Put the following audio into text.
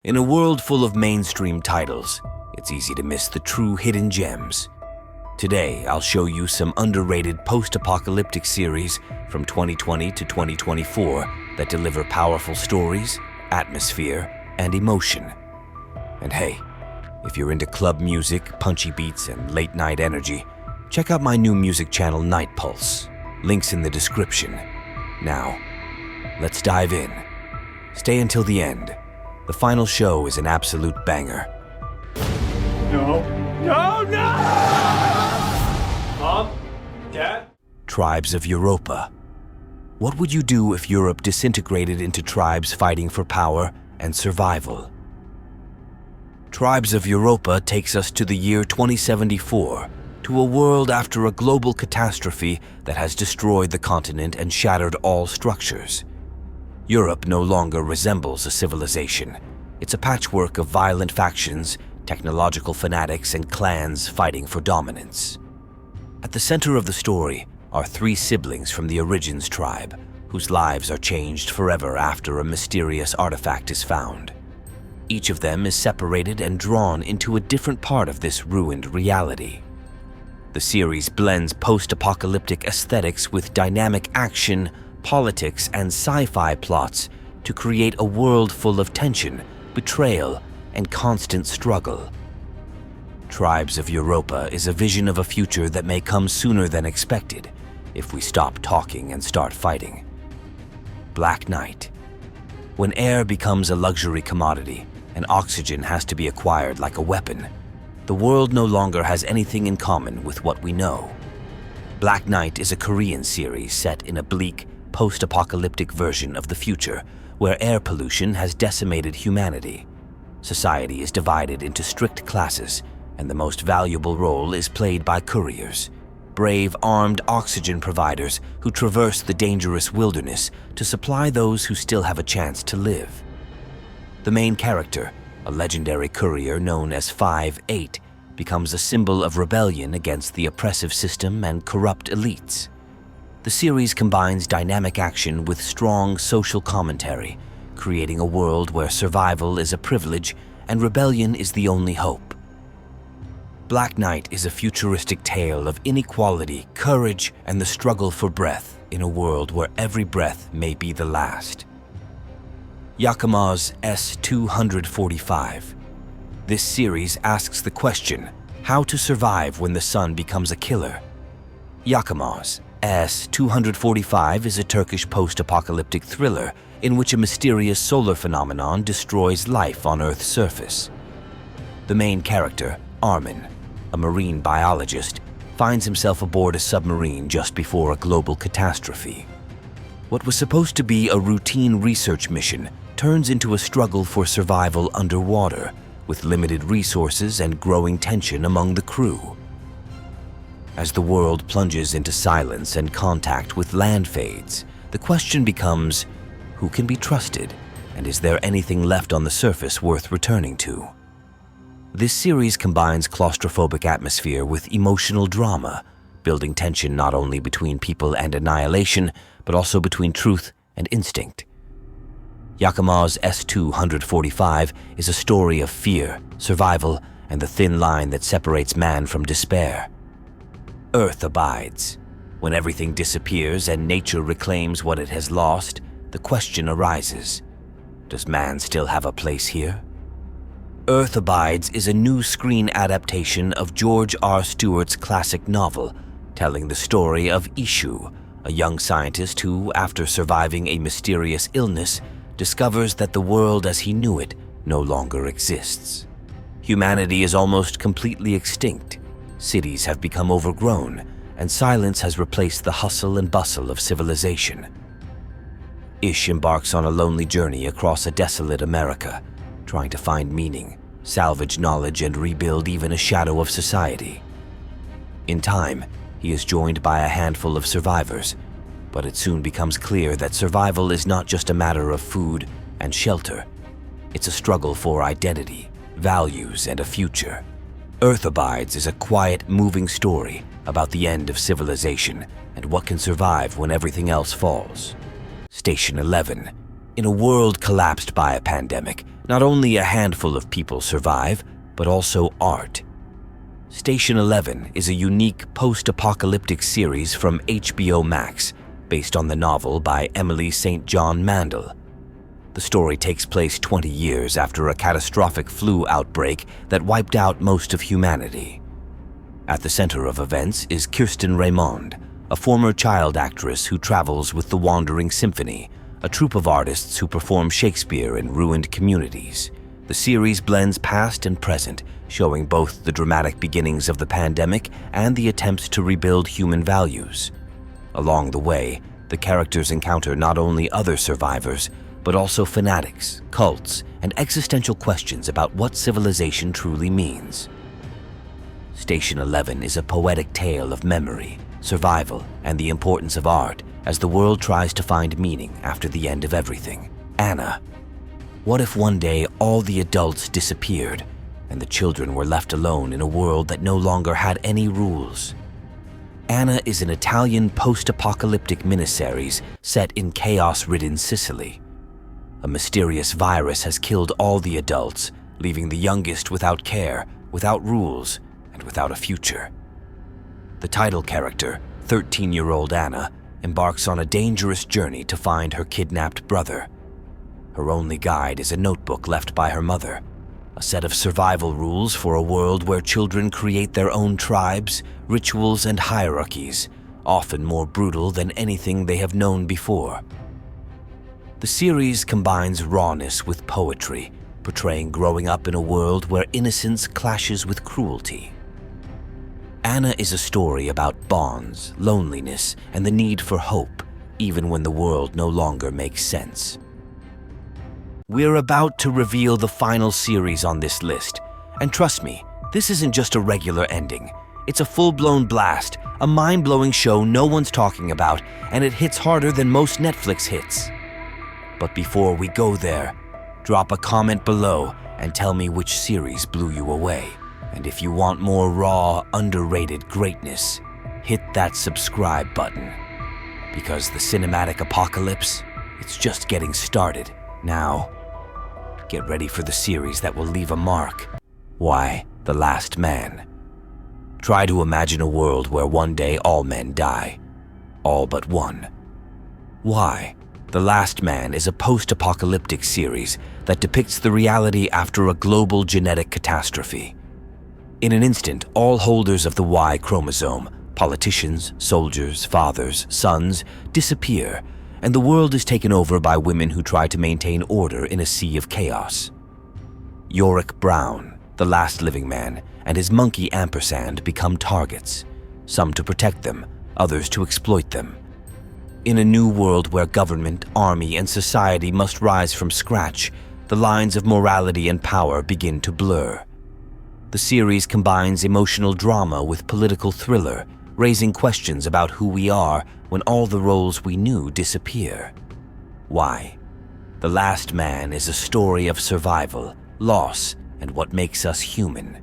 In a world full of mainstream titles, it's easy to miss the true hidden gems. Today, I'll show you some underrated post-apocalyptic series from 2020 to 2024 that deliver powerful stories, atmosphere, and emotion. And hey, if you're into club music, punchy beats, and late-night energy, check out my new music channel, Night Pulse. Links in the description. Now, let's dive in. Stay until the end. The final show is an absolute banger. No! Mom? Dad? Tribes of Europa. What would you do if Europe disintegrated into tribes fighting for power and survival? Tribes of Europa takes us to the year 2074, to a world after a global catastrophe that has destroyed the continent and shattered all structures. Europe no longer resembles a civilization. It's a patchwork of violent factions, technological fanatics, and clans fighting for dominance. At the center of the story are three siblings from the Origins tribe, whose lives are changed forever after a mysterious artifact is found. Each of them is separated and drawn into a different part of this ruined reality. The series blends post-apocalyptic aesthetics with dynamic action, politics, and sci-fi plots to create a world full of tension, betrayal, and constant struggle. Tribes of Europa is a vision of a future that may come sooner than expected if we stop talking and start fighting. Black Night. When air becomes a luxury commodity and oxygen has to be acquired like a weapon, the world no longer has anything in common with what we know. Black Night is a Korean series set in a bleak, post-apocalyptic version of the future where air pollution has decimated humanity. Society is divided into strict classes, and the most valuable role is played by couriers, brave armed oxygen providers who traverse the dangerous wilderness to supply those who still have a chance to live. The main character, a legendary courier known as 5-8, becomes a symbol of rebellion against the oppressive system and corrupt elites. The series combines dynamic action with strong social commentary, creating a world where survival is a privilege and rebellion is the only hope. Black Night is a futuristic tale of inequality, courage, and the struggle for breath in a world where every breath may be the last. Yakamoz S-245. This series asks the question, how to survive when the sun becomes a killer? Yakamoz S-245 is a Turkish post-apocalyptic thriller in which a mysterious solar phenomenon destroys life on Earth's surface. The main character, Armin, a marine biologist, finds himself aboard a submarine just before a global catastrophe. What was supposed to be a routine research mission turns into a struggle for survival underwater, with limited resources and growing tension among the crew. As the world plunges into silence and contact with land fades, the question becomes, who can be trusted, and is there anything left on the surface worth returning to? This series combines claustrophobic atmosphere with emotional drama, building tension not only between people and annihilation, but also between truth and instinct. Yakamoz S-245 is a story of fear, survival, and the thin line that separates man from despair. Earth abides. When everything disappears and nature reclaims what it has lost, the question arises, does man still have a place here? Earth Abides is a new screen adaptation of George R. Stewart's classic novel, telling the story of Ishu, a young scientist who, after surviving a mysterious illness, discovers that the world as he knew it no longer exists. Humanity is almost completely extinct. Cities have become overgrown, and silence has replaced the hustle and bustle of civilization. Ish embarks on a lonely journey across a desolate America, trying to find meaning, salvage knowledge, and rebuild even a shadow of society. In time, he is joined by a handful of survivors, but it soon becomes clear that survival is not just a matter of food and shelter. It's a struggle for identity, values, and a future. Earth Abides is a quiet, moving story about the end of civilization and what can survive when everything else falls. Station 11. In a world collapsed by a pandemic, Not only a handful of people survive, but also art. Station 11 is a unique post-apocalyptic series from HBO Max, based on the novel by Emily St. John Mandel. The story takes place 20 years after a catastrophic flu outbreak that wiped out most of humanity. At the center of events is Kirsten Raymond, a former child actress who travels with the Wandering Symphony, a troupe of artists who perform Shakespeare in ruined communities. The series blends past and present, showing both the dramatic beginnings of the pandemic and the attempts to rebuild human values. Along the way, the characters encounter not only other survivors, but also fanatics, cults, and existential questions about what civilization truly means. Station 11 is a poetic tale of memory, survival, and the importance of art as the world tries to find meaning after the end of everything. Anna. What if one day all the adults disappeared and the children were left alone in a world that no longer had any rules? Anna is an Italian post-apocalyptic miniseries set in chaos-ridden Sicily. A mysterious virus has killed all the adults, leaving the youngest without care, without rules, and without a future. The title character, 13-year-old Anna, embarks on a dangerous journey to find her kidnapped brother. Her only guide is a notebook left by her mother, a set of survival rules for a world where children create their own tribes, rituals, and hierarchies, often more brutal than anything they have known before. The series combines rawness with poetry, portraying growing up in a world where innocence clashes with cruelty. Anna is a story about bonds, loneliness, and the need for hope, even when the world no longer makes sense. We're about to reveal the final series on this list, and trust me, this isn't just a regular ending. It's a full-blown blast, a mind-blowing show no one's talking about, and it hits harder than most Netflix hits. But before we go there, drop a comment below and tell me which series blew you away. And if you want more raw, underrated greatness, hit that subscribe button. Because the cinematic apocalypse, it's just getting started. Now, get ready for the series that will leave a mark. Why, The Last Man. Try to imagine a world where one day all men die. All but one. Why? The Last Man is a post-apocalyptic series that depicts the reality after a global genetic catastrophe. In an instant, all holders of the Y chromosome, politicians, soldiers, fathers, sons, disappear, and the world is taken over by women who try to maintain order in a sea of chaos. Yorick Brown, the last living man, and his monkey Ampersand become targets, some to protect them, others to exploit them. In a new world where government, army, and society must rise from scratch, the lines of morality and power begin to blur. The series combines emotional drama with political thriller, raising questions about who we are when all the roles we knew disappear. Why? The Last Man is a story of survival, loss, and what makes us human.